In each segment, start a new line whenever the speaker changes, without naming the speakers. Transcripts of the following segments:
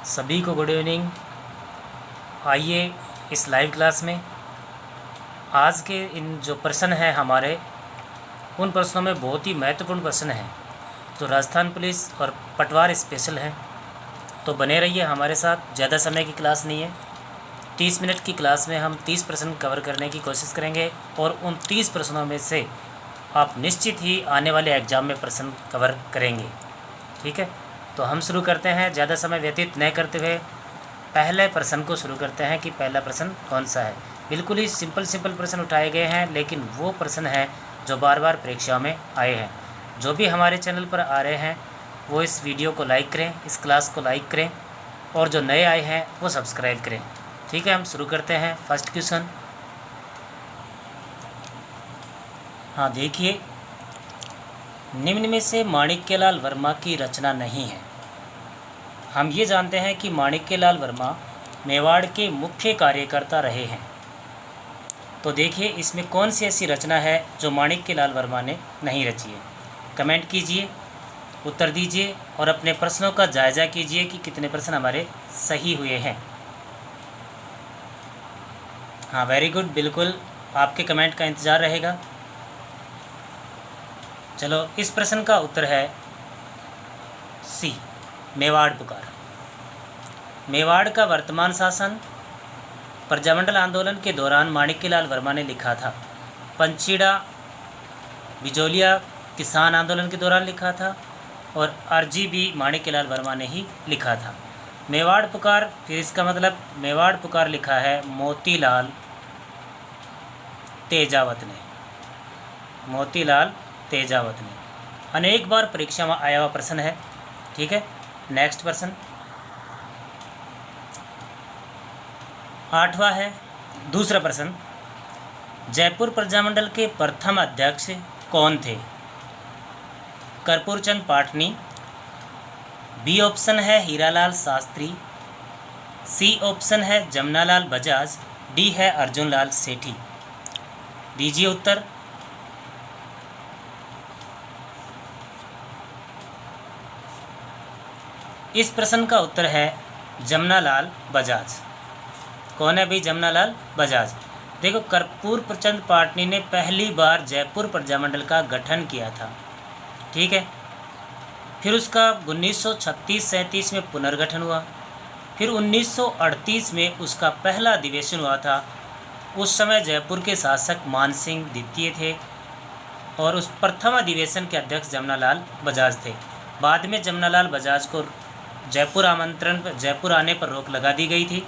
सभी को good evening. आइए इस लाइव क्लास में आज के इन जो प्रश्न हैं हमारे, उन प्रश्नों में बहुत ही महत्वपूर्ण प्रश्न हैं जो राजस्थान पुलिस और पटवार स्पेशल हैं। तो बने रहिए हमारे साथ। ज़्यादा समय की क्लास नहीं है, 30 मिनट की क्लास में हम 30 प्रश्न कवर करने की कोशिश करेंगे और उन 30 प्रश्नों में से आप निश्चित ही आने वाले एग्ज़ाम में प्रश्न कवर करेंगे। ठीक है, तो हम शुरू करते हैं। ज़्यादा समय व्यतीत न करते हुए पहले प्रश्न को शुरू करते हैं कि पहला प्रश्न कौन सा है। बिल्कुल ही सिंपल प्रश्न उठाए गए हैं, लेकिन वो प्रश्न हैं जो बार बार परीक्षाओं में आए हैं। जो भी हमारे चैनल पर आ रहे हैं वो इस वीडियो को लाइक करें, इस क्लास को लाइक करें, और जो नए आए हैं वो सब्सक्राइब करें। ठीक है, हम शुरू करते हैं। फर्स्ट क्वेश्चन, हाँ देखिए, निम्न में से माणिक्यलाल वर्मा की रचना नहीं है। हम ये जानते हैं कि माणिक्यलाल वर्मा मेवाड़ के मुख्य कार्यकर्ता रहे हैं। तो देखिए इसमें कौन सी ऐसी रचना है जो माणिक्यलाल वर्मा ने नहीं रची है। कमेंट कीजिए, उत्तर दीजिए और अपने प्रश्नों का जायज़ा कीजिए कि कितने प्रश्न हमारे सही हुए हैं। हाँ वेरी गुड, बिल्कुल आपके कमेंट का इंतज़ार रहेगा। चलो, इस प्रश्न का उत्तर है सी, मेवाड़ पुकार। मेवाड़ का वर्तमान शासन प्रजामंडल आंदोलन के दौरान माणिक्यलाल वर्मा ने लिखा था। पंचीड़ा बिजोलिया किसान आंदोलन के दौरान लिखा था और अर्जी भी माणिक्यलाल वर्मा ने ही लिखा था। मेवाड़ पुकार, फिर इसका मतलब मेवाड़ पुकार लिखा है मोतीलाल तेजावत ने। मोतीलाल तेजावत ने। अनेक बार परीक्षा में आया हुआ प्रश्न है। ठीक है, नेक्स्ट प्रश्न 8वां है। दूसरा प्रश्न, जयपुर प्रजामंडल के प्रथम अध्यक्ष कौन थे? कर्पूर चंद पाटनी, बी ऑप्शन है हीरालाल शास्त्री, सी ऑप्शन है जमनालाल बजाज, डी है अर्जुन लाल सेठी। दीजिए उत्तर। इस प्रश्न का उत्तर है जमनालाल बजाज। कौन है भाई जमनालाल बजाज? देखो, कर्पूर चंद पाटनी ने पहली बार जयपुर प्रजामंडल का गठन किया था। ठीक है, फिर उसका 1936-37 में पुनर्गठन हुआ, फिर 1938 में उसका पहला अधिवेशन हुआ था। उस समय जयपुर के शासक मानसिंह द्वितीय थे और उस प्रथम अधिवेशन के अध्यक्ष जमनालाल बजाज थे। बाद में जमनालाल बजाज को जयपुर आने पर रोक लगा दी गई थी,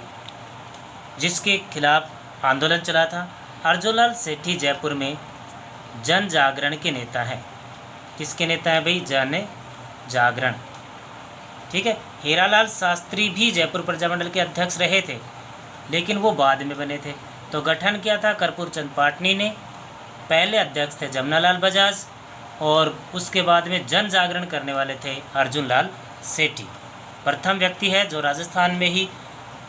जिसके खिलाफ आंदोलन चला था। अर्जुन लाल सेठी जयपुर में जन जागरण के नेता हैं। किसके नेता हैं भाई? जन जागरण। ठीक है, हीरालाल शास्त्री भी जयपुर प्रजामंडल के अध्यक्ष रहे थे, लेकिन वो बाद में बने थे। तो गठन किया था कर्पूर चंद पाटनी ने। पहले अध्यक्ष थे जमनालाल बजाज और उसके बाद में जन जागरण करने वाले थे अर्जुन लाल सेठी। प्रथम व्यक्ति है जो राजस्थान में ही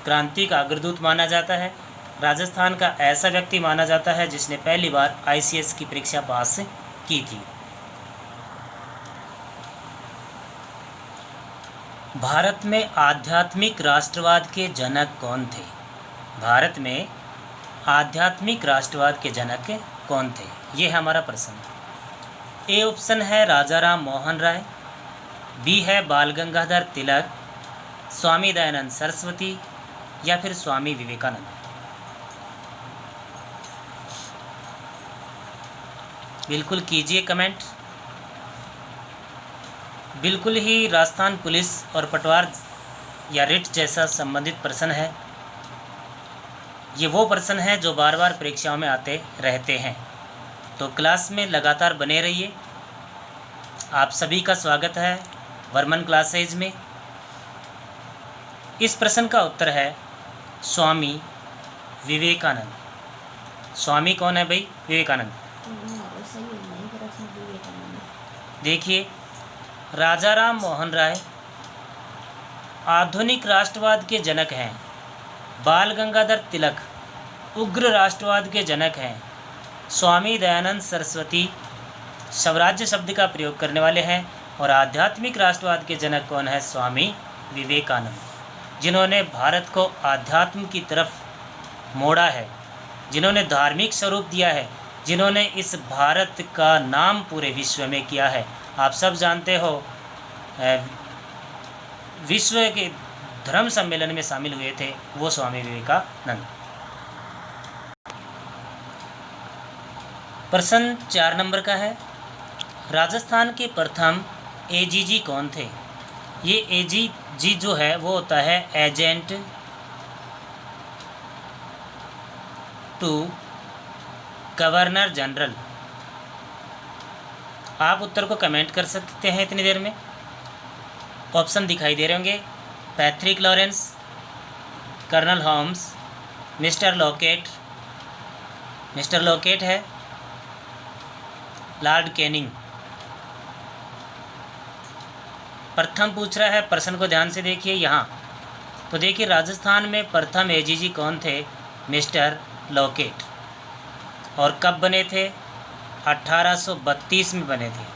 क्रांति का अग्रदूत माना जाता है। राजस्थान का ऐसा व्यक्ति माना जाता है जिसने पहली बार ICS की परीक्षा पास की थी। भारत में आध्यात्मिक राष्ट्रवाद के जनक कौन थे? भारत में आध्यात्मिक राष्ट्रवाद के जनक कौन थे? ये है हमारा प्रश्न। ए ऑप्शन है राजा राम मोहन राय, बी है बाल गंगाधर तिलक, स्वामी दयानंद सरस्वती या फिर स्वामी विवेकानंद। बिल्कुल कीजिए कमेंट। बिल्कुल ही राजस्थान पुलिस और पटवार या रिट जैसा संबंधित प्रश्न है। ये वो प्रश्न है जो बार बार परीक्षाओं में आते रहते हैं। तो क्लास में लगातार बने रहिए। आप सभी का स्वागत है वर्मन क्लासेज में। इस प्रश्न का उत्तर है स्वामी विवेकानंद। स्वामी कौन है भाई? विवेकानंद। देखिए, राजा राम मोहन राय आधुनिक राष्ट्रवाद के जनक हैं। बाल गंगाधर तिलक उग्र राष्ट्रवाद के जनक हैं। स्वामी दयानंद सरस्वती स्वराज्य शब्द का प्रयोग करने वाले हैं और आध्यात्मिक राष्ट्रवाद के जनक कौन है? स्वामी विवेकानंद। जिन्होंने भारत को आध्यात्म की तरफ मोड़ा है, जिन्होंने धार्मिक स्वरूप दिया है, जिन्होंने इस भारत का नाम पूरे विश्व में किया है। आप सब जानते हो विश्व के धर्म सम्मेलन में शामिल हुए थे वो स्वामी विवेकानंद। प्रश्न 4 नंबर का है, राजस्थान के प्रथम एजीजी कौन थे? ये एजीजी जो है वो होता है एजेंट टू गवर्नर जनरल। आप उत्तर को कमेंट कर सकते हैं इतनी देर में। ऑप्शन दिखाई दे रहे होंगे, Patrick Lawrence, colonel Holmes, mister Lockett, mister Lockett है, लॉर्ड कैनिंग। प्रथम पूछ रहा है, प्रश्न को ध्यान से देखिए यहाँ। तो देखिए राजस्थान में प्रथम एजीजी कौन थे? Mister locket. और कब बने थे? 1832 में बने थे।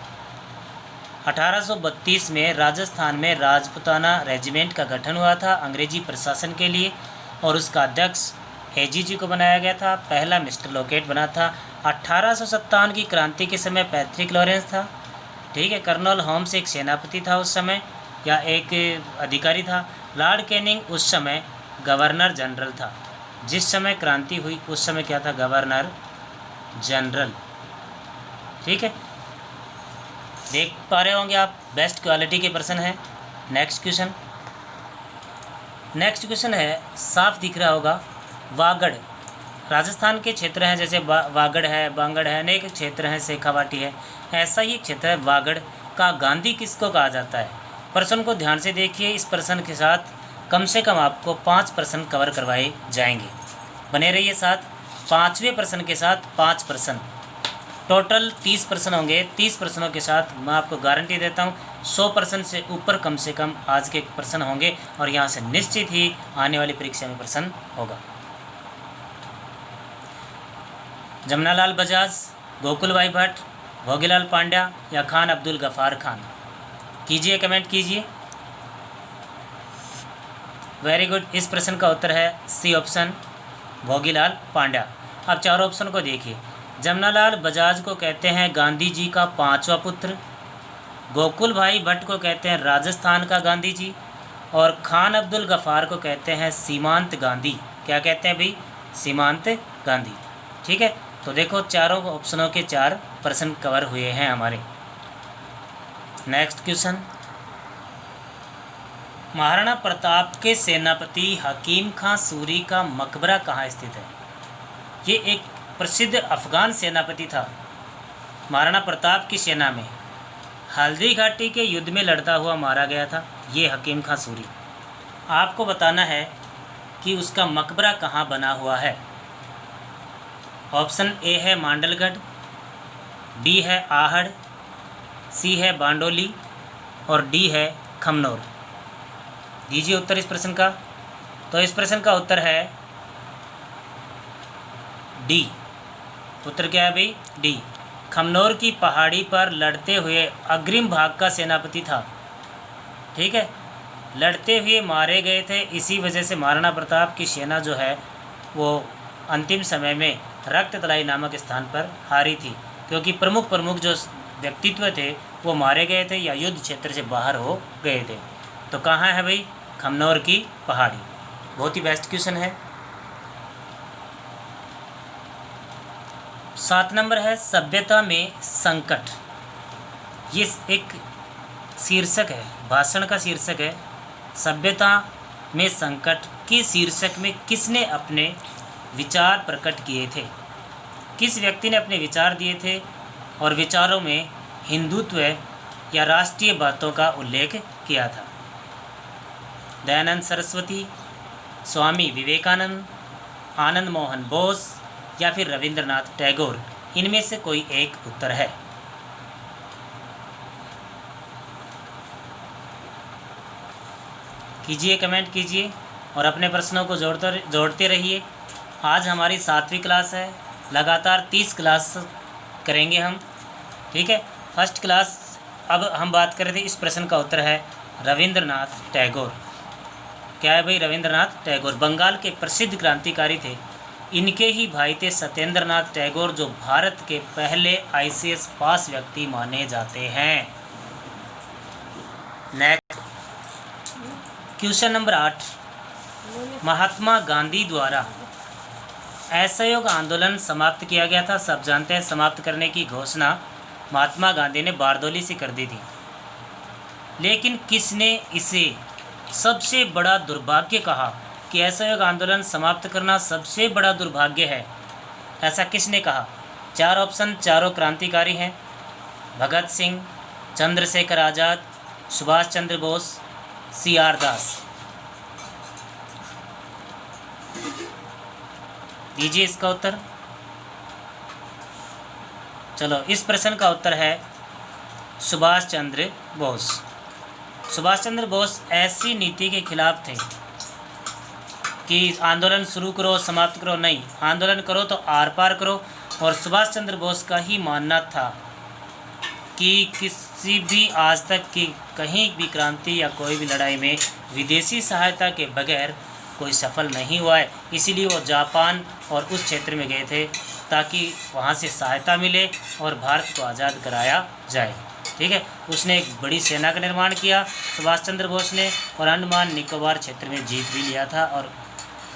1832 में राजस्थान में राजपुताना रेजिमेंट का गठन हुआ था अंग्रेजी प्रशासन के लिए, और उसका अध्यक्ष एजीजी को बनाया गया था। पहला मिस्टर लॉकेट बना था। 1857 की क्रांति के समय पैट्रिक लॉरेंस था, ठीक है। कर्नल होम्स एक सेनापति था उस समय, या एक अधिकारी था। लॉर्ड कैनिंग उस समय गवर्नर जनरल था। जिस समय क्रांति हुई उस समय क्या था? गवर्नर जनरल, ठीक है। देख पा रहे होंगे आप, बेस्ट क्वालिटी के प्रश्न है। नेक्स्ट क्वेश्चन, नेक्स्ट क्वेश्चन है, साफ दिख रहा होगा, वागड़। राजस्थान के क्षेत्र हैं, जैसे वागड़ है, बांगड़ है, अनेक क्षेत्र हैं, शेखावाटी है, ऐसा ही एक क्षेत्र है वागड़ का। गांधी किसको कहा जाता है? प्रश्न को ध्यान से देखिए। इस प्रश्न के साथ कम से कम आपको 5 प्रश्न कवर करवाए जाएंगे। बने रहिए साथ। 5वें प्रश्न के साथ 5 प्रश्न, टोटल 30 प्रश्न होंगे। 30 प्रश्नों के साथ मैं आपको गारंटी देता हूँ 100 प्रश्न से ऊपर कम से कम आज के प्रश्न होंगे, और यहाँ से निश्चित ही आने वाली परीक्षा में प्रश्न होगा। जमनालाल बजाज, गोकुलभाई भट्ट, भोगीलाल पांड्या या खान अब्दुल गफ़ार खान? कीजिए, कमेंट कीजिए। Very good. इस प्रश्न का उत्तर है सी ऑप्शन, भोगीलाल पांड्या। अब चारों ऑप्शन को देखिए। जमनालाल बजाज को कहते हैं गांधी जी का 5वां पुत्र, गोकुलभाई भट्ट को कहते हैं राजस्थान का गांधी जी, और खान अब्दुल गफ़ार को कहते हैं सीमांत गांधी। क्या कहते हैं भाई? सीमांत गांधी, ठीक है। तो देखो चारों ऑप्शनों के 4 प्रश्न कवर हुए हैं हमारे। नेक्स्ट क्वेश्चन, महाराणा प्रताप के सेनापति हकीम खां सूरी का मकबरा कहाँ स्थित है? ये एक प्रसिद्ध अफगान सेनापति था। महाराणा प्रताप की सेना में हल्दी घाटी के युद्ध में लड़ता हुआ मारा गया था ये हकीम खां सूरी। आपको बताना है कि उसका मकबरा कहाँ बना हुआ है। ऑप्शन ए है मांडलगढ़, बी है आहड़, सी है बांडोली और डी है खमनोर। दीजिए उत्तर इस प्रश्न का। तो इस प्रश्न का उत्तर है डी। उत्तर क्या है भाई? डी। खमनोर की पहाड़ी पर लड़ते हुए अग्रिम भाग का सेनापति था, ठीक है। लड़ते हुए मारे गए थे, इसी वजह से महाराणा प्रताप की सेना जो है वो अंतिम समय में रक्त तलाई नामक स्थान पर हारी थी, क्योंकि प्रमुख जो व्यक्तित्व थे वो मारे गए थे या युद्ध क्षेत्र से बाहर हो गए थे। तो कहाँ है भाई? खमनोर की पहाड़ी। बहुत ही बेस्ट क्वेश्चन है। 7 नंबर है, सभ्यता में संकट। ये एक शीर्षक है, भाषण का शीर्षक है। सभ्यता में संकट के शीर्षक में किसने अपने विचार प्रकट किए थे? किस व्यक्ति ने अपने विचार दिए थे और विचारों में हिंदुत्व या राष्ट्रीय बातों का उल्लेख किया था? दयानंद सरस्वती, स्वामी विवेकानंद, आनंद मोहन बोस या फिर रविंद्रनाथ टैगोर? इनमें से कोई एक उत्तर है। कीजिए, कमेंट कीजिए और अपने प्रश्नों को जोड़ते रहिए। आज हमारी 7वीं क्लास है, लगातार 30 क्लास करेंगे हम, ठीक है। फर्स्ट क्लास अब हम बात कर रहे थे, इस प्रश्न का उत्तर है रविंद्रनाथ टैगोर। क्या है भाई? रविंद्रनाथ टैगोर बंगाल के प्रसिद्ध क्रांतिकारी थे। इनके ही भाई थे सत्येंद्रनाथ टैगोर, जो भारत के पहले आईसीएस पास व्यक्ति माने जाते हैं। Next question number 8, Mahatma Gandhi द्वारा असहयोग आंदोलन समाप्त किया गया था। सब जानते हैं समाप्त करने की घोषणा महात्मा गांधी ने बारदोली से कर दी थी, लेकिन किसने इसे सबसे बड़ा दुर्भाग्य कहा कि असहयोग आंदोलन समाप्त करना सबसे बड़ा दुर्भाग्य है? ऐसा किसने कहा? 4 ऑप्शन, चारों क्रांतिकारी हैं। भगत सिंह, चंद्रशेखर आज़ाद, सुभाष चंद्र बोस, CR दास। दीजिए इसका उत्तर। चलो, इस प्रश्न का उत्तर है सुभाष चंद्र बोस। सुभाष चंद्र बोस ऐसी नीति के खिलाफ थे कि आंदोलन शुरू करो समाप्त करो, नहीं, आंदोलन करो तो आर पार करो। और सुभाष चंद्र बोस का ही मानना था कि किसी भी आज तक की कहीं भी क्रांति या कोई भी लड़ाई में विदेशी सहायता के बगैर कोई सफल नहीं हुआ है। इसीलिए वो जापान और उस क्षेत्र में गए थे ताकि वहाँ से सहायता मिले और भारत को आज़ाद कराया जाए। ठीक है, उसने एक बड़ी सेना का निर्माण किया सुभाष चंद्र बोस ने, और अंडमान निकोबार क्षेत्र में जीत भी लिया था, और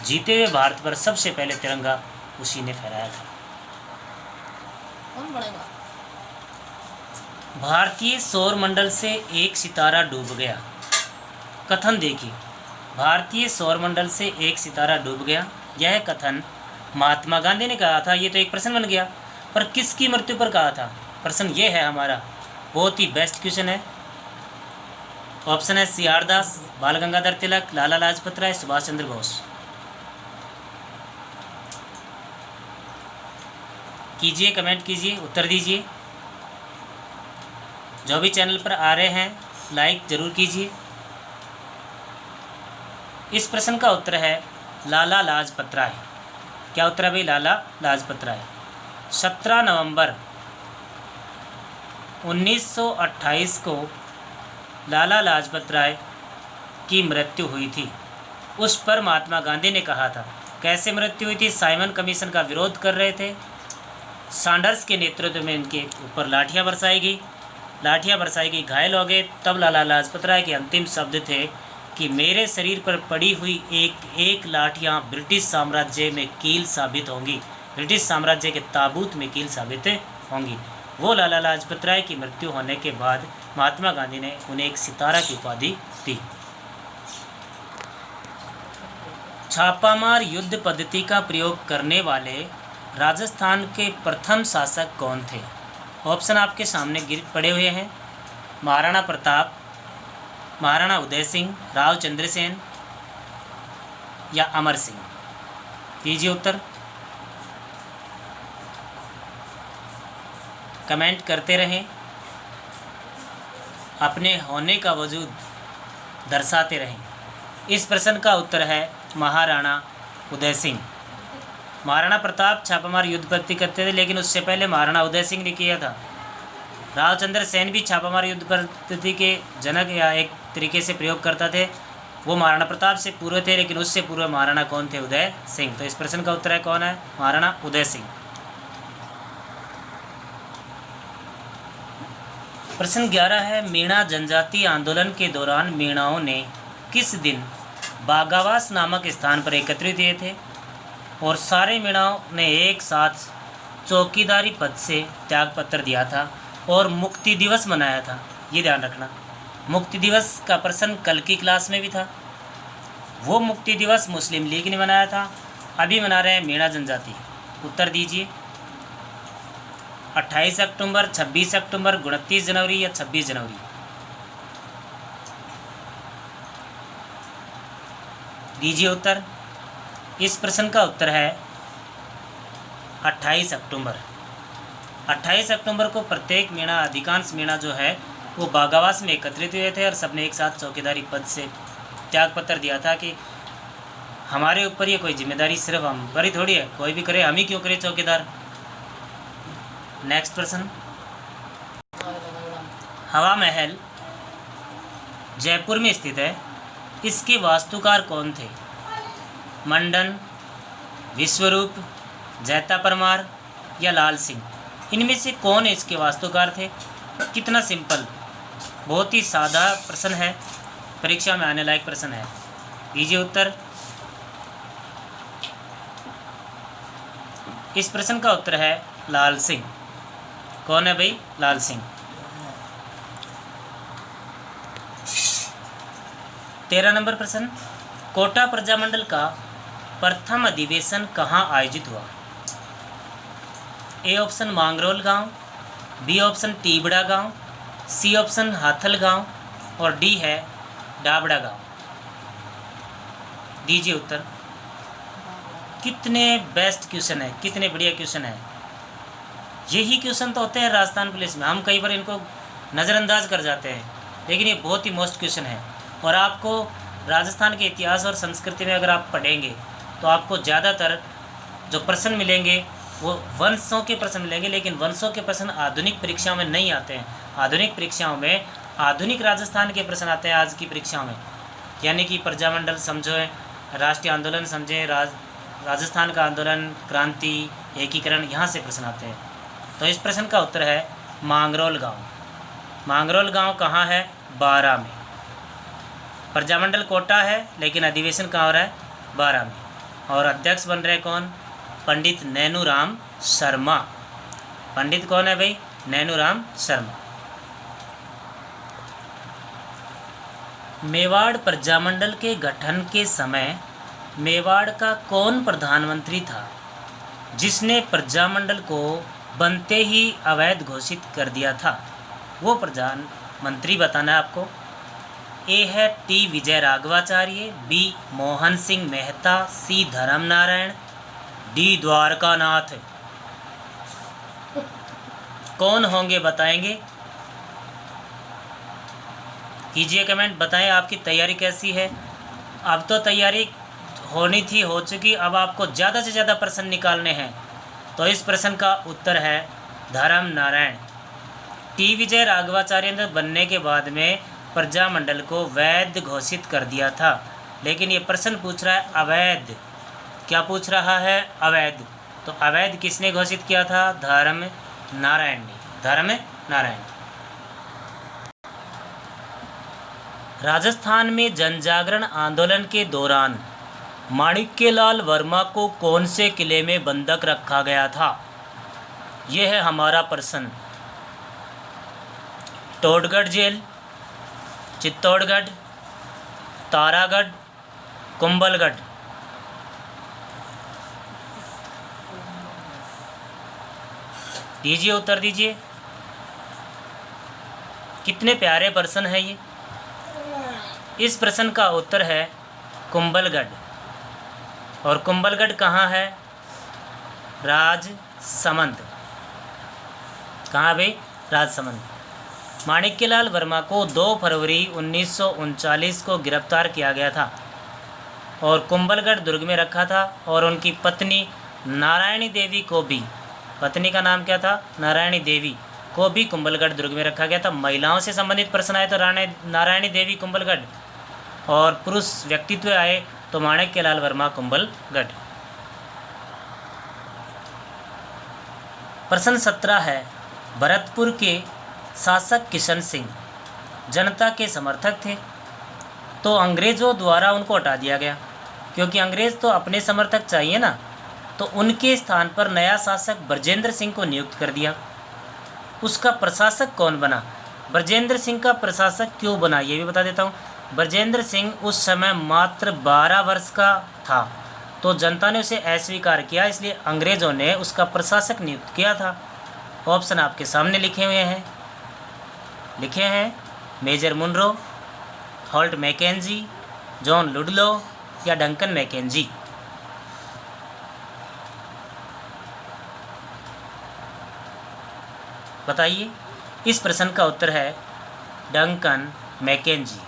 जीते हुए भारत पर सबसे पहले तिरंगा उसी ने फहराया था।
कौन बढ़ेगा?
भारतीय सौर मंडल से एक सितारा डूब गया। कथन देखिए, भारतीय सौर मंडल से एक सितारा डूब गया। यह कथन महात्मा गांधी ने कहा था। ये तो एक प्रश्न बन गया, पर किसकी मृत्यु पर कहा था? प्रश्न ये है हमारा, बहुत ही बेस्ट क्वेश्चन है। ऑप्शन है CR दास, बाल गंगाधर तिलक, लाला लाजपत राय, सुभाष चंद्र बोस। कीजिए, कमेंट कीजिए, उत्तर दीजिए। जो भी चैनल पर आ रहे हैं लाइक जरूर कीजिए। इस प्रश्न का उत्तर है लाला लाजपत राय। क्या उत्तर है भाई? लाला लाजपत राय। 17 नवंबर 1928 को लाला लाजपत राय की मृत्यु हुई थी। उस पर महात्मा गांधी ने कहा था। कैसे मृत्यु हुई थी? साइमन कमीशन का विरोध कर रहे थे। सैंडर्स के नेतृत्व में इनके ऊपर लाठियां बरसाई गई, घायल हो गए। तब लाला लाजपत राय के अंतिम शब्द थे कि मेरे शरीर पर पड़ी हुई एक एक लाठियाँ ब्रिटिश साम्राज्य में कील साबित होंगी, ब्रिटिश साम्राज्य के ताबूत में कील साबित होंगी। वो लाला लाजपत राय की मृत्यु होने के बाद महात्मा गांधी ने उन्हें एक सितारा की उपाधि दी। छापामार युद्ध पद्धति का प्रयोग करने वाले राजस्थान के प्रथम शासक कौन थे? ऑप्शन आपके सामने गिर पड़े हुए हैं। महाराणा प्रताप, महाराणा उदय सिंह, राव चंद्रसेन या अमर सिंह। दीजिए उत्तर। कमेंट करते रहें, अपने होने का वजूद दर्शाते रहें। इस प्रश्न का उत्तर है महाराणा उदय सिंह। महाराणा प्रताप छापामार युद्ध पद्धति करते थे, लेकिन उससे पहले महाराणा उदय सिंह ने किया था। राव चंद्र सेन भी छापामार युद्ध पद्धति के जनक या एक तरीके से प्रयोग करता थे। वो महाराणा प्रताप से पूर्व थे, लेकिन उससे पूर्व महाराणा कौन थे? उदय सिंह। तो इस प्रश्न का उत्तर है कौन है? महाराणा उदय सिंह। प्रश्न 11 है, मीणा जनजाति आंदोलन के दौरान मीणाओं ने किस दिन बागावास नामक स्थान पर एकत्रित हुए थे और सारे मीणाओं ने एक साथ चौकीदारी पद से त्यागपत्र दिया था और मुक्ति दिवस मनाया था? ये ध्यान रखना, मुक्ति दिवस का प्रश्न कल की क्लास में भी था। वो मुक्ति दिवस मुस्लिम लीग ने मनाया था, अभी मना रहे हैं मीणा जनजाति। उत्तर दीजिए। 28 अक्टूबर, 26 अक्टूबर, 29 जनवरी या 26 जनवरी। दीजिए उत्तर। इस प्रश्न का उत्तर है 28 अक्टूबर। 28 अक्टूबर को प्रत्येक मीणा, अधिकांश मीणा जो है वो बागावास में एकत्रित हुए थे और सबने एक साथ चौकीदारी पद से त्यागपत्र दिया था कि हमारे ऊपर ये कोई जिम्मेदारी सिर्फ हम पर ही थोड़ी है, कोई भी करे, हम ही क्यों करें चौकीदार। नेक्स्ट प्रश्न, हवा महल जयपुर में स्थित है, इसके वास्तुकार कौन थे? मंडन, विश्वरूप, जैता परमार या लाल सिंह? इनमें से कौन इसके वास्तुकार थे? कितना सिंपल, बहुत ही सादा प्रश्न है, परीक्षा में आने लायक प्रश्न है। दीजिए उत्तर। इस प्रश्न का उत्तर है लाल सिंह। कौन है भाई? लाल सिंह। 13 नंबर प्रश्न, कोटा प्रजामंडल का प्रथम अधिवेशन कहाँ आयोजित हुआ? ए ऑप्शन मांगरोल गांव, बी ऑप्शन टीबड़ा गांव, सी ऑप्शन हाथल गांव और डी है डाबड़ा गांव। दीजिए उत्तर। कितने बेस्ट क्वेश्चन है, कितने बढ़िया क्वेश्चन है। यही क्वेश्चन तो होते हैं राजस्थान पुलिस में, हम कई बार इनको नज़रअंदाज कर जाते हैं, लेकिन ये बहुत ही मोस्ट क्वेश्चन है। और आपको राजस्थान के इतिहास और संस्कृति में अगर आप पढ़ेंगे तो आपको ज़्यादातर जो प्रश्न मिलेंगे वो वंशों के प्रश्न मिलेंगे, लेकिन वंशों के प्रश्न आधुनिक परीक्षाओं में नहीं आते हैं। आधुनिक परीक्षाओं में आधुनिक राजस्थान के प्रश्न आते हैं आज की परीक्षाओं में, यानी कि प्रजामंडल समझो, राष्ट्रीय आंदोलन समझें, राजस्थान का आंदोलन, क्रांति, एकीकरण, यहाँ से प्रश्न आते हैं। तो इस प्रश्न का उत्तर है मांगरोल गांव। मांगरोल गांव कहाँ है? बारां में। प्रजामंडल कोटा है, लेकिन अधिवेशन कहाँ हो रहा है? बारां में। और अध्यक्ष बन रहे कौन? पंडित नैनूराम शर्मा। पंडित कौन है भाई? नैनूराम शर्मा। मेवाड़ प्रजामंडल के गठन के समय मेवाड़ का कौन प्रधानमंत्री था जिसने प्रजामंडल को बनते ही अवैध घोषित कर दिया था? वो प्रधानमंत्री बताना है आपको। ए है टी विजय राघवाचार्य, बी मोहन सिंह मेहता, सी धर्म नारायण, डी द्वारकानाथ। कौन होंगे बताएंगे? कीजिए कमेंट, बताएं आपकी तैयारी कैसी है। अब तो तैयारी होनी थी, हो चुकी, अब आपको ज़्यादा से ज़्यादा प्रश्न निकालने हैं। तो इस प्रश्न का उत्तर है धर्म नारायण। टी विजय राघवाचार्य ने बनने के बाद में प्रजामंडल को वैध घोषित कर दिया था, लेकिन ये प्रश्न पूछ रहा है अवैध। क्या पूछ रहा है? अवैध। तो अवैध किसने घोषित किया था? धर्म नारायण ने। धर्म नारायण। राजस्थान में जनजागरण आंदोलन के दौरान माणिक्यलाल वर्मा को कौन से किले में बंधक रखा गया था? यह है हमारा प्रश्न। टोडगढ़ जेल, चित्तौड़गढ़, तारागढ़, कुंभलगढ़। दीजिए उत्तर दीजिए। कितने प्यारे प्रश्न है ये। इस प्रश्न का उत्तर है कुंभलगढ़। और कुंभलगढ़ कहाँ है? राजसमंद। कहाँ भाई? राजसमंद। माणिक्यलाल वर्मा को 2 फरवरी 1939 को गिरफ्तार किया गया था और कुंभलगढ़ दुर्ग में रखा था। और उनकी पत्नी नारायणी देवी को भी, पत्नी का नाम क्या था? नारायणी देवी को भी कुंभलगढ़ दुर्ग में रखा गया था। महिलाओं से संबंधित प्रश्न आए तो नारायणी देवी कुंभलगढ़, और पुरुष व्यक्तित्व आए तो माणिक्यलाल वर्मा कुंभलगढ़। प्रश्न 17 है, भरतपुर के शासक किशन सिंह जनता के समर्थक थे, तो अंग्रेज़ों द्वारा उनको हटा दिया गया, क्योंकि अंग्रेज़ तो अपने समर्थक चाहिए ना। तो उनके स्थान पर नया शासक ब्रजेंद्र सिंह को नियुक्त कर दिया। उसका प्रशासक कौन बना? ब्रजेंद्र सिंह का प्रशासक क्यों बना ये भी बता देता हूँ। ब्रजेंद्र सिंह उस समय मात्र 12 वर्ष का था, तो जनता ने उसे अस्वीकार किया, इसलिए अंग्रेज़ों ने उसका प्रशासक नियुक्त किया था। ऑप्शन आपके सामने लिखे हैं major Munro, Holt Mackenzie, John Ludlow या डंकन मैकेंजी। बताइए। इस प्रश्न का उत्तर है डंकन मैकेंजी।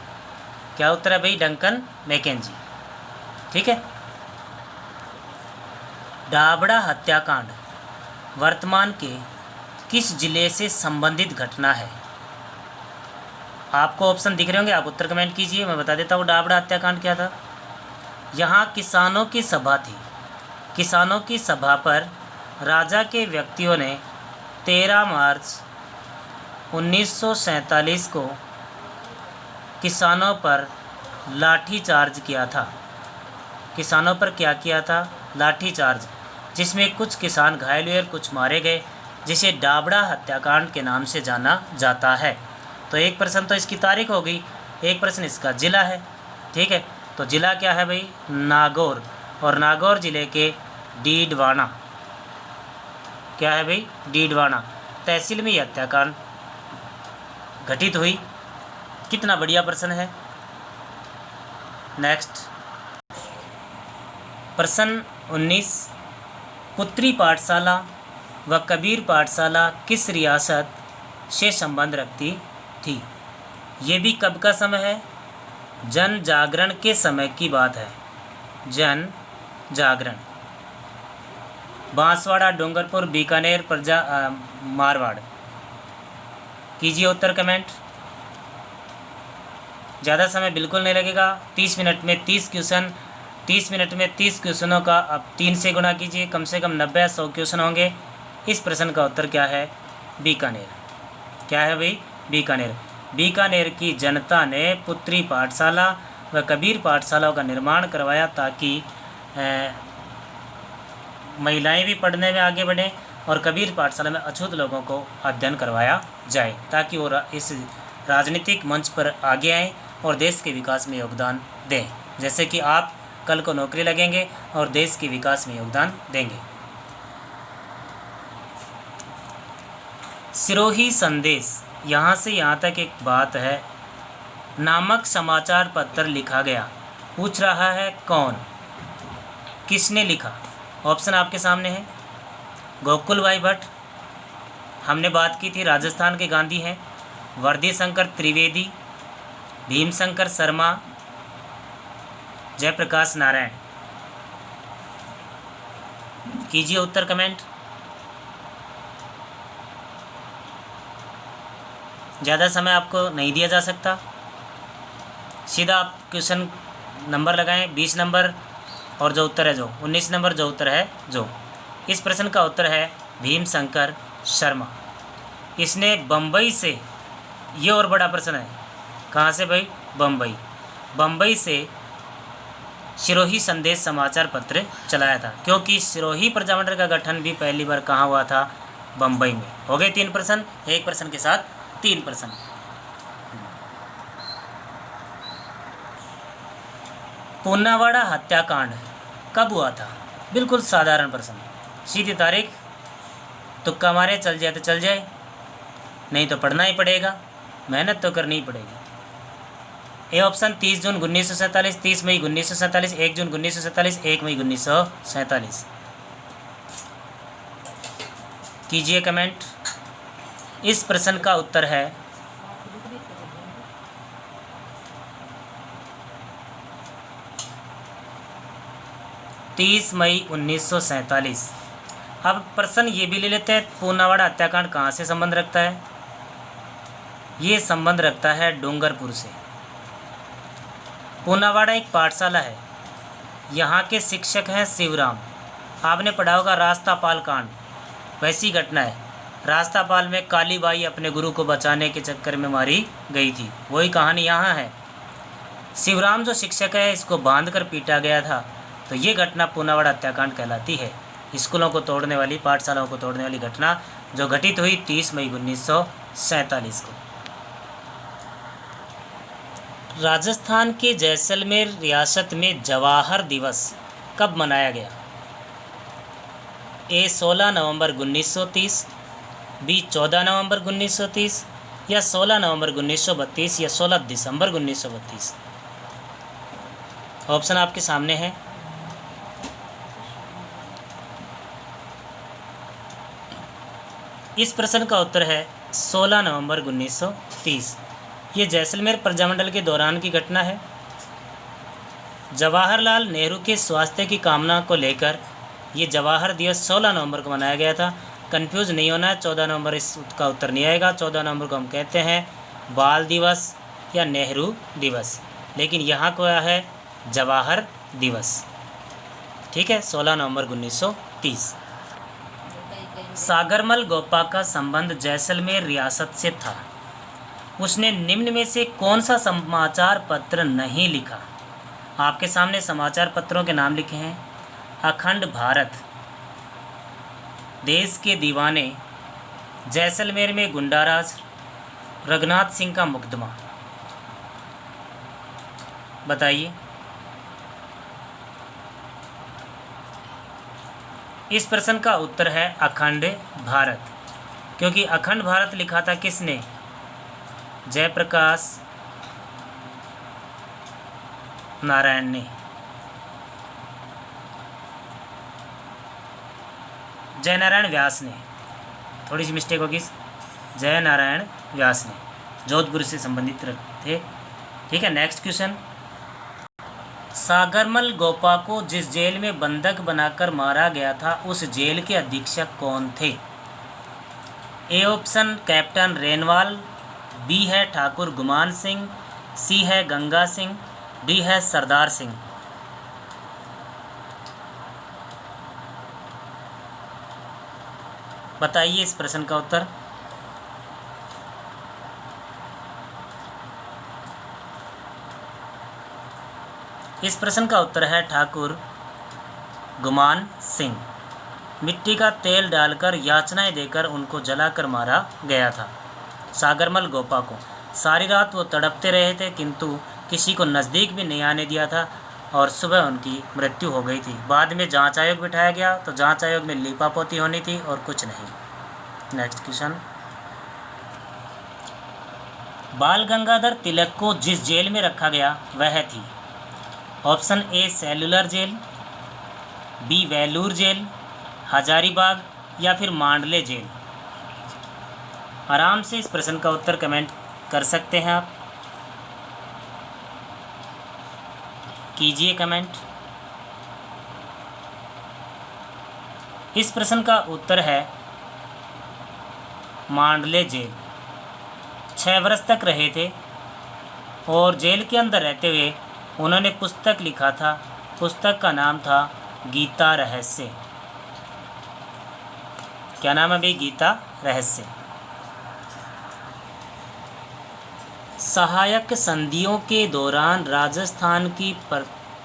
क्या उत्तर है भाई? Duncan Mackenzie. ठीक है। डाबड़ा हत्याकांड वर्तमान के किस जिले से संबंधित घटना है? आपको ऑप्शन दिख रहे होंगे, आप उत्तर कमेंट कीजिए। मैं बता देता हूँ डाबड़ा हत्याकांड क्या था। यहाँ किसानों की सभा थी। किसानों की सभा पर राजा के व्यक्तियों ने 13 मार्च 1947 को किसानों पर लाठीचार्ज किया था। किसानों पर क्या किया था? लाठीचार्ज, जिसमें कुछ किसान घायल हुए और कुछ मारे गए, जिसे डाबड़ा हत्याकांड के नाम से जाना जाता है। तो एक प्रश्न तो इसकी तारीख हो गई, एक प्रश्न इसका ज़िला है। ठीक है, तो ज़िला क्या है भाई? नागौर। और नागौर ज़िले के डीडवाना, क्या है भाई? डीडवाना तहसील में यह हत्याकांड घटित हुई। कितना बढ़िया प्रश्न है। नेक्स्ट प्रश्न 19, पुत्री पाठशाला व कबीर पाठशाला किस रियासत से संबंध रखती थी? ये भी कब का समय है? जन जागरण के समय की बात है। जन जागरण। बांसवाड़ा, डूंगरपुर, बीकानेर, मारवाड़। कीजिए उत्तर कमेंट। ज़्यादा समय बिल्कुल नहीं लगेगा। 30 मिनट में 30 क्वेश्चन, 30 मिनट में 30 क्वेश्चनों का अब 3 से गुणा कीजिए, कम से कम 90 या 100 क्वेश्चन होंगे। इस प्रश्न का उत्तर क्या है? बीकानेर। क्या है भाई? बीकानेर। बीकानेर की जनता ने पुत्री पाठशाला व कबीर पाठशालाओं का निर्माण करवाया ताकि महिलाएं भी पढ़ने में आगे बढ़ें और कबीर पाठशाला में अछूत लोगों को अध्ययन करवाया जाए, ताकि वो इस राजनीतिक मंच पर आगे आएँ और देश के विकास में योगदान दें, जैसे कि आप कल को नौकरी लगेंगे और देश के विकास में योगदान देंगे। सिरोही संदेश, यहाँ से यहाँ तक एक बात है, नामक समाचार पत्र लिखा गया। पूछ रहा है कौन, किसने लिखा? ऑप्शन आपके सामने है। गोकुल भाई भट्ट, हमने बात की थी, राजस्थान के गांधी हैं। वर्दी शंकर त्रिवेदी, भीमशंकर शर्मा, जयप्रकाश नारायण। कीजिए उत्तर कमेंट। ज़्यादा समय आपको नहीं दिया जा सकता, सीधा आप क्वेश्चन नंबर लगाएं, 20 नंबर और जो उत्तर है जो 19 नंबर जो उत्तर है जो। इस प्रश्न का उत्तर है भीमशंकर शर्मा। इसने बम्बई से, ये और बड़ा प्रश्न है, कहाँ से भाई? बम्बई। बम्बई से सिरोही संदेश समाचार पत्र चलाया था, क्योंकि सिरोही प्रजामंडल का गठन भी पहली बार कहाँ हुआ था? बम्बई में। हो गए 3 प्रश्न, एक प्रश्न के साथ 3 प्रश्न। पूनावाड़ा हत्याकांड कब हुआ था? बिल्कुल साधारण प्रश्न, सीधी तारीख, तुक्का मारे, चल जाए तो चल जाए, नहीं तो पढ़ना ही पड़ेगा, मेहनत तो करनी ही पड़ेगी। ए ऑप्शन 30 जून 1947, 30 मई 1947, 1 जून 1947, 1 मई 1947। कीजिए कमेंट। इस प्रश्न का उत्तर है 30 मई 1947। अब प्रश्न ये भी ले लेते हैं, पूनावाड़ा हत्याकांड कहाँ से संबंध रखता है? ये संबंध रखता है डूंगरपुर से। पूनावाड़ा एक पाठशाला है, यहाँ के शिक्षक हैं शिवराम। आपने पढ़ा होगा रास्तापाल कांड, वैसी घटना है। रास्तापाल में कालीबाई अपने गुरु को बचाने के चक्कर में मारी गई थी, वही कहानी यहाँ है। शिवराम जो शिक्षक है, इसको बांधकर पीटा गया था, तो ये घटना पूनावाड़ा हत्याकांड कहलाती है। स्कूलों को तोड़ने वाली, पाठशालाओं को तोड़ने वाली घटना जो घटित हुई 30 मई 1947 को। राजस्थान के जैसलमेर रियासत में जवाहर दिवस कब मनाया गया? ए 16 नवंबर 1930, बी 14 नवंबर 1930, या 16 नवंबर 1932, या 16 दिसंबर 1932। ऑप्शन आपके सामने है। इस प्रश्न का उत्तर है 16 नवंबर 1930। ये जैसलमेर प्रजामंडल के दौरान की घटना है। जवाहरलाल नेहरू के स्वास्थ्य की कामना को लेकर ये जवाहर दिवस 16 नवंबर को मनाया गया था। कंफ्यूज नहीं होना है, 14 नवंबर इसका उत्तर नहीं आएगा। 14 नवंबर को हम कहते हैं बाल दिवस, या नेहरू दिवस, लेकिन यहाँ क्या है, जवाहर दिवस। ठीक है, 16 नवंबर 1930। सागरमल गोपा का संबंध जैसलमेर रियासत से था। उसने निम्न में से कौन सा समाचार पत्र नहीं लिखा? आपके सामने समाचार पत्रों के नाम लिखे हैं। अखंड भारत, देश के दीवाने, जैसलमेर में गुंडाराज, रघुनाथ सिंह का मुकदमा। बताइए। इस प्रश्न का उत्तर है अखंड भारत, क्योंकि अखंड भारत लिखा था किसने? जयप्रकाश नारायण ने। जयनारायण व्यास ने, थोड़ी सी मिस्टेक होगी, जयनारायण व्यास ने, जोधपुर से संबंधित थे। ठीक है, नेक्स्ट क्वेश्चन। सागरमल गोपा को जिस जेल में बंधक बनाकर मारा गया था उस जेल के अधीक्षक कौन थे? ए ऑप्शन कैप्टन रेनवाल, बी है ठाकुर गुमान सिंह, सी है गंगा सिंह, डी है सरदार सिंह। बताइए इस प्रश्न का उत्तर। इस प्रश्न का उत्तर है ठाकुर गुमान सिंह। मिट्टी का तेल डालकर याचनाएं देकर उनको जलाकर मारा गया था सागरमल गोपा को। सारी रात वो तड़पते रहे थे, किंतु किसी को नज़दीक भी नहीं आने दिया था और सुबह उनकी मृत्यु हो गई थी। बाद में जांच आयोग बिठाया गया तो जांच आयोग में लीपापोती होनी थी और कुछ नहीं। Next question. बाल गंगाधर तिलक को जिस जेल में रखा गया वह थी? Option A cellular jail, B Vellore jail, Hazaribagh या फिर मांडले जेल। आराम से इस प्रश्न का उत्तर कमेंट कर सकते हैं आप, कीजिए कमेंट। इस प्रश्न का उत्तर है मांडले जेल। 6 वर्ष तक रहे थे और जेल के अंदर रहते हुए उन्होंने पुस्तक लिखा था। पुस्तक का नाम था गीता रहस्य। क्या नाम है भाई? गीता रहस्य। सहायक संधियों के दौरान राजस्थान की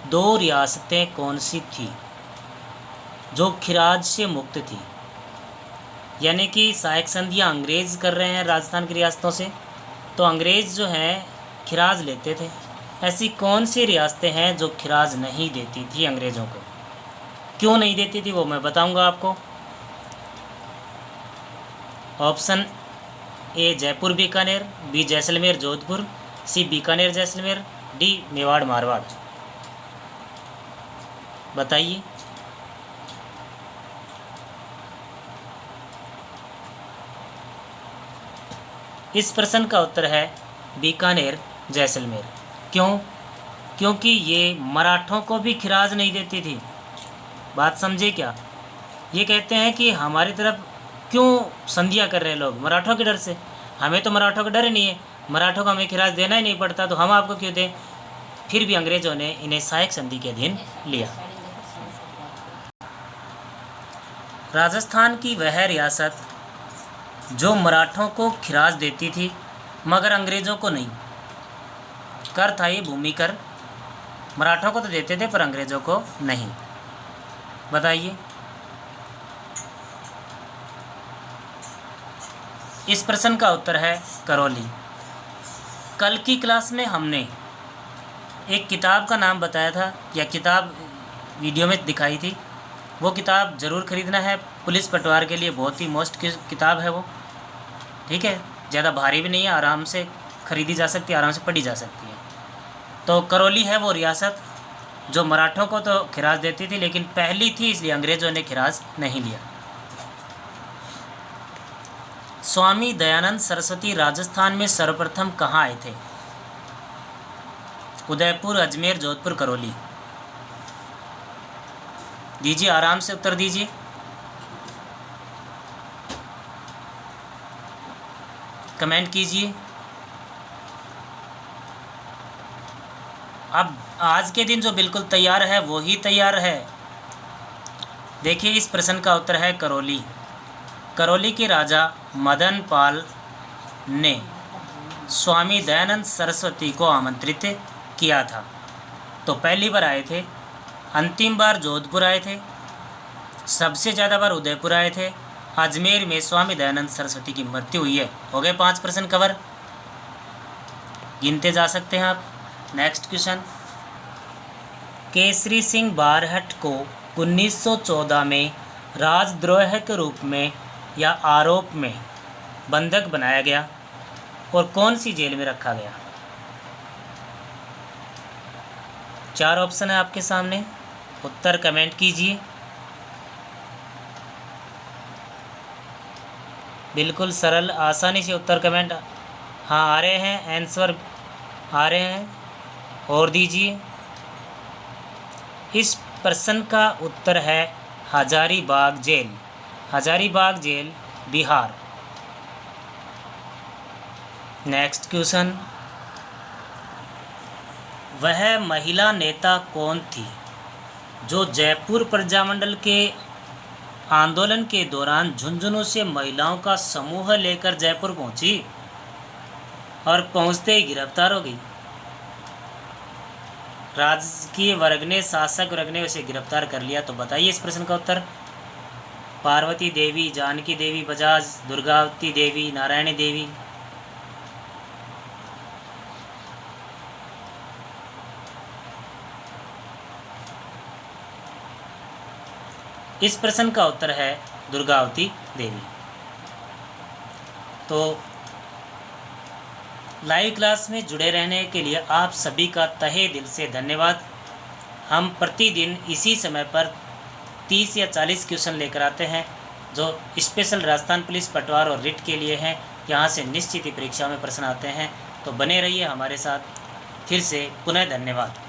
2 रियासतें कौन सी थी जो खिराज से मुक्त थी? यानी कि सहायक संधियां अंग्रेज़ कर रहे हैं राजस्थान की रियासतों से, तो अंग्रेज़ जो हैं खिराज लेते थे। ऐसी कौन सी रियासतें हैं जो खिराज नहीं देती थी अंग्रेज़ों को? क्यों नहीं देती थी वो मैं बताऊंगा आपको। Option A Jaipur Bikaner, B Jaisalmer Jodhpur, C Bikaner Jaisalmer, D Mewar Marwar. बताइए। इस प्रश्न का उत्तर है बीकानेर जैसलमेर। क्यों? क्योंकि ये मराठों को भी खिराज नहीं देती थी। बात समझे क्या? ये कहते हैं कि हमारी तरफ क्यों संधियाँ कर रहे हैं लोग? मराठों के डर से। हमें तो मराठों का डर ही नहीं है, मराठों को हमें खिराज देना ही नहीं पड़ता, तो हम आपको क्यों दें? फिर भी अंग्रेज़ों ने इन्हें सहायक संधि के अधीन लिया। राजस्थान की वह रियासत जो मराठों को खिराज देती थी मगर अंग्रेज़ों को नहीं। कर था ये भूमि कर, मराठों को तो देते थे पर अंग्रेज़ों को नहीं। बताइए। इस प्रश्न का उत्तर है करौली। कल की क्लास में हमने एक किताब का नाम बताया था, या किताब वीडियो में दिखाई थी। वो किताब ज़रूर ख़रीदना है, पुलिस पटवार के लिए बहुत ही मोस्ट किताब है वो। ठीक है, ज़्यादा भारी भी नहीं है, आराम से ख़रीदी जा सकती है, आराम से पढ़ी जा सकती है। तो करौली है वो रियासत जो मराठों को तो खिराज देती थी, लेकिन पहली थी इसलिए अंग्रेज़ों ने खिराज नहीं लिया। स्वामी दयानंद सरस्वती राजस्थान में सर्वप्रथम कहाँ आए थे? उदयपुर, अजमेर, जोधपुर, करौली। दीजिए, आराम से उत्तर दीजिए। कमेंट कीजिए। अब आज के दिन जो बिल्कुल तैयार है वो ही तैयार है। देखिए, इस प्रश्न का उत्तर है करौली। करौली के राजा मदन पाल ने स्वामी दयानंद सरस्वती को आमंत्रित किया था। तो पहली बार आए थे, अंतिम बार जोधपुर आए थे, सबसे ज़्यादा बार उदयपुर आए थे, अजमेर में स्वामी दयानंद सरस्वती की मृत्यु हुई है। हो गए 5 प्रश्न कवर, गिनते जा सकते हैं आप। नेक्स्ट क्वेश्चन, केसरी सिंह बारहट को 1914 में राजद्रोह के रूप में या आरोप में बंधक बनाया गया और कौन सी जेल में रखा गया? 4 ऑप्शन है आपके सामने, उत्तर कमेंट कीजिए। बिल्कुल सरल, आसानी से उत्तर कमेंट हाँ आ रहे हैं, आंसर आ रहे हैं, और दीजिए। इस प्रश्न का उत्तर है Hazaribagh jail. Hazaribagh jail Bihar. Next question, वह महिला नेता कौन थी जो जयपुर प्रजामंडल के आंदोलन के दौरान झुंझुनू से महिलाओं का समूह लेकर जयपुर पहुंची और पहुंचते ही गिरफ्तार हो गई? राजकीय वर्ग ने, शासक वर्ग ने उसे गिरफ्तार कर लिया। तो बताइए इस प्रश्न का उत्तर। पार्वती देवी, जानकी देवी बजाज, दुर्गावती देवी, नारायणी देवी? इस प्रश्न का उत्तर है दुर्गावती देवी। तो लाइव क्लास में जुड़े रहने के लिए आप सभी का तहे दिल से धन्यवाद। हम प्रतिदिन इसी समय पर 30 या 40 क्वेश्चन लेकर आते हैं जो स्पेशल राजस्थान पुलिस, पटवार और रिट के लिए हैं। यहाँ से निश्चित ही परीक्षा में प्रश्न आते हैं। तो बने रहिए हमारे साथ। फिर से पुनः धन्यवाद।